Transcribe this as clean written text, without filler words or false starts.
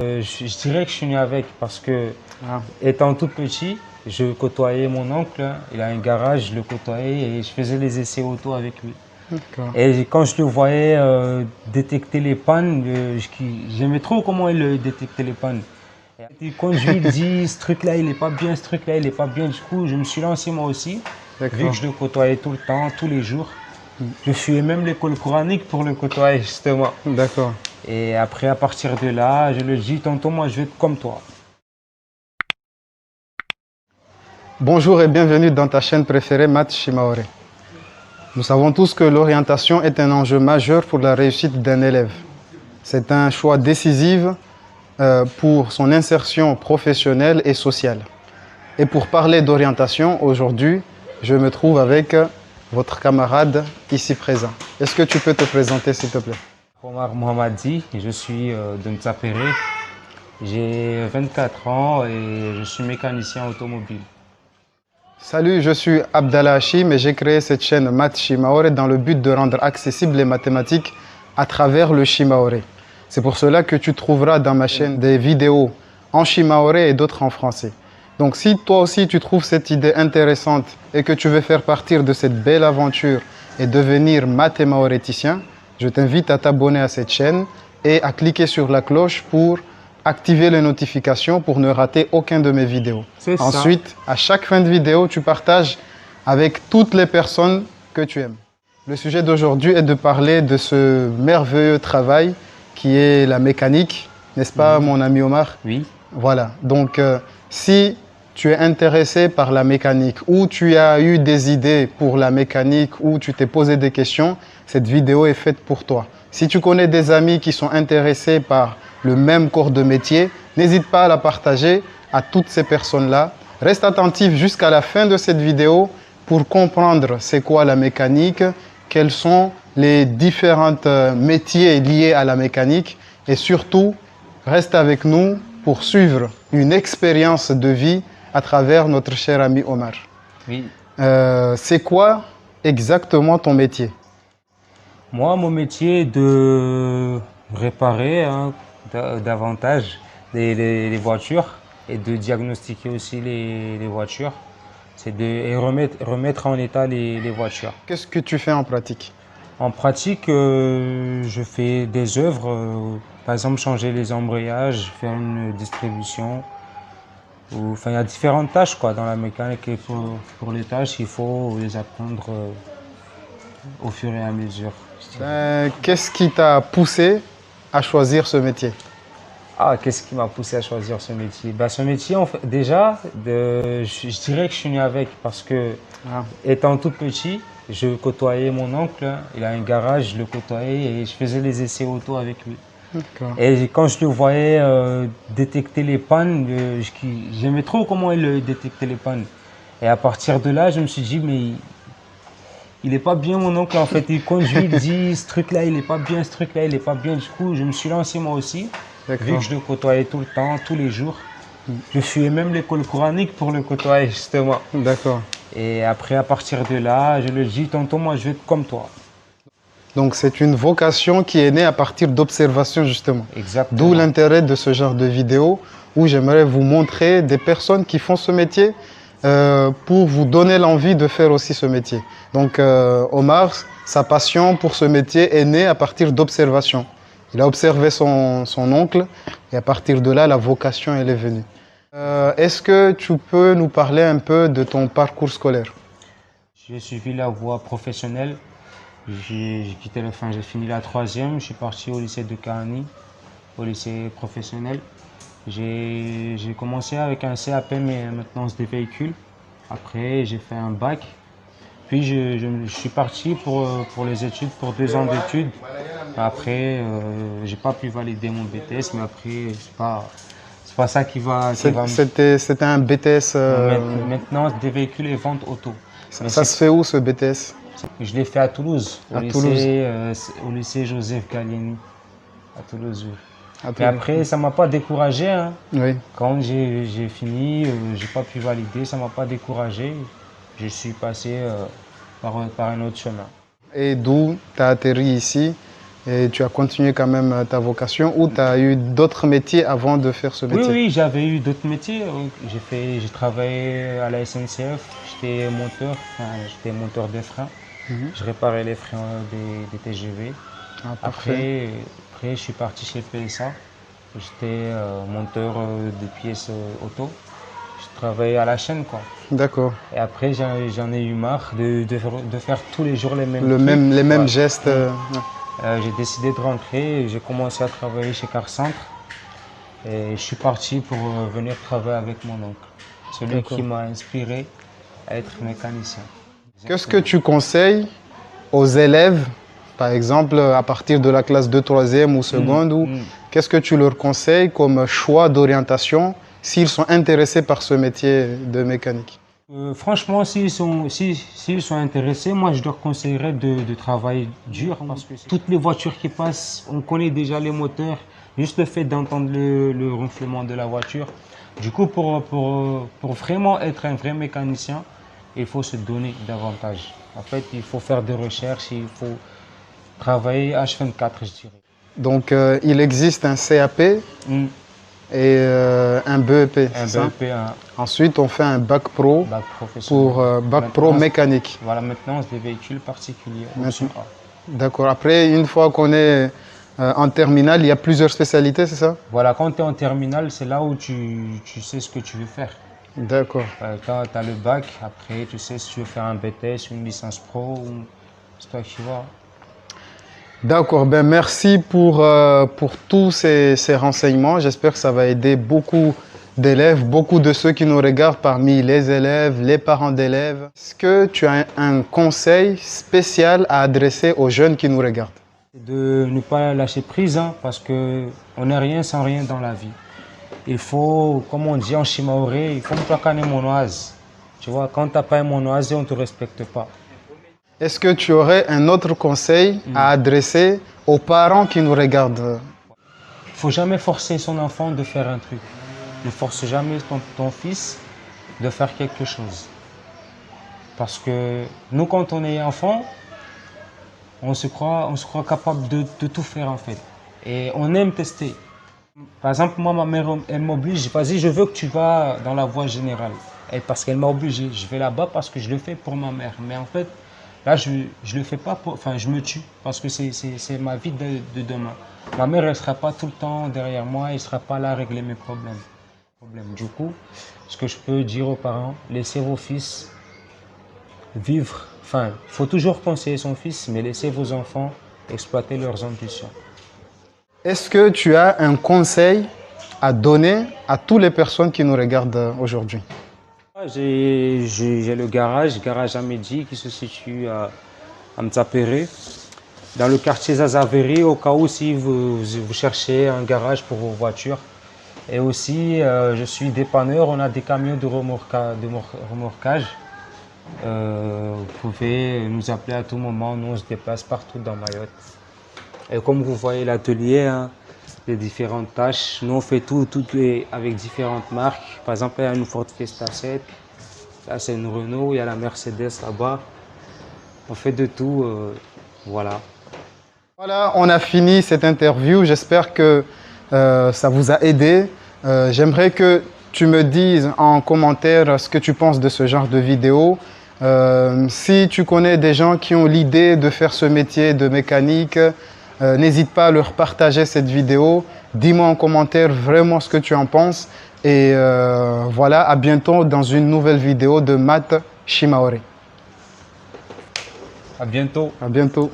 Je dirais que je suis né avec parce que, étant tout petit, je côtoyais mon oncle. Il a un garage, je le côtoyais et je faisais les essais auto avec lui. D'accord. Et quand je le voyais détecter les pannes, j'aimais trop comment il détectait les pannes. Et quand je lui dis ce truc-là, il n'est pas bien, ce truc-là, il n'est pas bien, du coup, je me suis lancé moi aussi. Vu que je le côtoyais tout le temps, tous les jours. Je fuyais même l'école coranique pour le côtoyer, justement. D'accord. Et après, à partir de là, je lui dis, tonton, moi, je vais être comme toi. Bonjour et bienvenue dans ta chaîne préférée Math Shimaore. Nous savons tous que l'orientation est un enjeu majeur pour la réussite d'un élève. C'est un choix décisif pour son insertion professionnelle et sociale. Et pour parler d'orientation, aujourd'hui, je me trouve avec votre camarade ici présent. Est-ce que tu peux te présenter, s'il te plaît? Omar Mohamadi, je suis de Ntsapéré. J'ai 24 ans et je suis mécanicien automobile. Salut, je suis Abdallah Hachim et j'ai créé cette chaîne Math Shimaore dans le but de rendre accessibles les mathématiques à travers le Shimaore. C'est pour cela que tu trouveras dans ma chaîne des vidéos en Shimaore et d'autres en français. Donc si toi aussi tu trouves cette idée intéressante et que tu veux faire partie de cette belle aventure et devenir mathémaoréticien, je t'invite à t'abonner à cette chaîne et à cliquer sur la cloche pour activer les notifications pour ne rater aucune de mes vidéos. Ensuite, à chaque fin de vidéo, tu partages avec toutes les personnes que tu aimes. Le sujet d'aujourd'hui est de parler de ce merveilleux travail qui est la mécanique, n'est-ce pas, mon ami Omar? Oui. Voilà, donc si tu es intéressé par la mécanique ou tu as eu des idées pour la mécanique ou tu t'es posé des questions, cette vidéo est faite pour toi. Si tu connais des amis qui sont intéressés par le même corps de métier, n'hésite pas à la partager à toutes ces personnes-là. Reste attentif jusqu'à la fin de cette vidéo pour comprendre c'est quoi la mécanique, quels sont les différents métiers liés à la mécanique et surtout, reste avec nous pour suivre une expérience de vie à travers notre cher ami Omar. Oui. C'est quoi exactement ton métier? Moi, mon métier est de réparer davantage les voitures et de diagnostiquer aussi les voitures. C'est de remettre en état les voitures. Qu'est-ce que tu fais en pratique? En pratique, je fais des œuvres, par exemple changer les embrayages, faire une distribution. Enfin, il y a différentes tâches quoi, dans la mécanique et pour les tâches, il faut les apprendre au fur et à mesure. Qu'est-ce qui t'a poussé à choisir ce métier? Ah, qu'est-ce qui m'a poussé à choisir ce métier? Ce métier, en fait, déjà, je dirais que je suis né avec parce que, étant tout petit, je côtoyais mon oncle. Il a un garage, je le côtoyais et je faisais les essais auto avec lui. Et quand je le voyais détecter les pannes, j'aimais trop comment il détectait les pannes. Et à partir de là, je me suis dit, mais il n'est pas bien mon oncle en fait. Et quand je lui dis ce truc-là, il n'est pas bien, ce truc-là, il n'est pas bien, du coup, je me suis lancé moi aussi. Vu que je le côtoyais tout le temps, tous les jours. Je fuyais même l'école coranique pour le côtoyer justement. D'accord. Et après, à partir de là, je lui dis, tonton, moi je vais être comme toi. Donc c'est une vocation qui est née à partir d'observations justement. Exactement. D'où l'intérêt de ce genre de vidéo où j'aimerais vous montrer des personnes qui font ce métier pour vous donner l'envie de faire aussi ce métier. Donc Omar, sa passion pour ce métier est née à partir d'observations. Il a observé son oncle et à partir de là, la vocation elle est venue. Est-ce que tu peux nous parler un peu de ton parcours scolaire? J'ai suivi la voie professionnelle. J'ai fini la troisième, je suis parti au lycée de Karani, au lycée professionnel. J'ai commencé avec un CAP maintenance des véhicules. Après, j'ai fait un bac. Puis je suis parti pour les études, pour 2 ans d'études. Après, j'ai pas pu valider mon BTS, mais après, c'est pas ça qui va. C'était un BTS. Maintenance des véhicules et vente auto. Ça se fait où ce BTS? Je l'ai fait à Toulouse, au lycée Joseph Gallieni, à Toulouse. Mais après, ça ne m'a pas découragé. Hein. Oui. Quand j'ai fini, je n'ai pas pu valider, ça ne m'a pas découragé. Je suis passé par un autre chemin. Et d'où tu as atterri ici et tu as continué quand même ta vocation ou tu as eu d'autres métiers avant de faire ce métier? Oui, j'avais eu d'autres métiers. J'ai travaillé à la SNCF, j'étais monteur de frein. Je réparais les freins des TGV. Ah, parfait. Après, je suis parti chez PSA. J'étais monteur de pièces auto. Je travaillais à la chaîne, quoi. D'accord. Et après, j'en ai eu marre de faire tous les jours les mêmes trucs. Les mêmes Ouais. gestes. J'ai décidé de rentrer et j'ai commencé à travailler chez Carcentre. Et je suis parti pour venir travailler avec mon oncle. Celui qui m'a inspiré à être mécanicien. Qu'est-ce que tu conseilles aux élèves, par exemple, à partir de la classe de 3e ou seconde, qu'est-ce que tu leur conseilles comme choix d'orientation s'ils sont intéressés par ce métier de mécanique? Franchement, s'ils sont intéressés, moi je leur conseillerais de travailler dur parce que toutes les voitures qui passent, on connaît déjà les moteurs, juste le fait d'entendre le ronflement de la voiture. Du coup, pour vraiment être un vrai mécanicien, il faut se donner davantage. En fait, il faut faire des recherches, il faut travailler H24, je dirais. Donc, il existe un CAP et un BEP. Un BEP, Ensuite, on fait un bac pro pour bac pro mécanique. Voilà, maintenance des véhicules particuliers. D'accord. Après, une fois qu'on est en terminale, il y a plusieurs spécialités, c'est ça? Voilà, quand tu es en terminale, c'est là où tu sais ce que tu veux faire. D'accord. Tu as le bac, après tu sais si tu veux faire un BTS, une licence pro, c'est toi qui vois. D'accord, ben merci pour tous ces renseignements. J'espère que ça va aider beaucoup d'élèves, beaucoup de ceux qui nous regardent parmi les élèves, les parents d'élèves. Est-ce que tu as un conseil spécial à adresser aux jeunes qui nous regardent? De ne pas lâcher prise, parce qu'on n'est rien sans rien dans la vie. Il faut, comme on dit en Shimaoré, il faut me plaquer monoise. Tu vois, quand tu n'as pas un monoise, on ne te respecte pas. Est-ce que tu aurais un autre conseil à adresser aux parents qui nous regardent? Il ne faut jamais forcer son enfant de faire un truc. Ne force jamais ton fils de faire quelque chose. Parce que nous, quand on est enfant, on se croit capable de tout faire en fait. Et on aime tester. Par exemple, moi, ma mère, elle m'oblige, vas-y, je veux que tu vas dans la voie générale. Et parce qu'elle m'a obligé, je vais là-bas parce que je le fais pour ma mère. Mais en fait, là, je ne le fais pas pour... Enfin, je me tue parce que c'est ma vie de demain. Ma mère, elle ne sera pas tout le temps derrière moi, elle ne sera pas là à régler mes problèmes. Du coup, ce que je peux dire aux parents, laissez vos fils vivre. Enfin, il faut toujours conseiller son fils, mais laissez vos enfants exploiter leurs ambitions. Est-ce que tu as un conseil à donner à toutes les personnes qui nous regardent aujourd'hui? J'ai le garage Amédi qui se situe à Mtsapéré, dans le quartier Zazaveri, au cas où si vous cherchez un garage pour vos voitures. Et aussi, je suis dépanneur, on a des camions de remorquage. Vous pouvez nous appeler à tout moment, nous on se déplace partout dans Mayotte. Et comme vous voyez l'atelier, les différentes tâches, nous on fait tout avec différentes marques. Par exemple, il y a une Ford Fiesta 7, là c'est une Renault, il y a la Mercedes là-bas. On fait de tout, voilà. Voilà, on a fini cette interview. J'espère que ça vous a aidé. J'aimerais que tu me dises en commentaire ce que tu penses de ce genre de vidéo. Si tu connais des gens qui ont l'idée de faire ce métier de mécanique, n'hésite pas à leur partager cette vidéo. Dis-moi en commentaire vraiment ce que tu en penses. Et voilà, à bientôt dans une nouvelle vidéo de Math Shimaoré. À bientôt. À bientôt.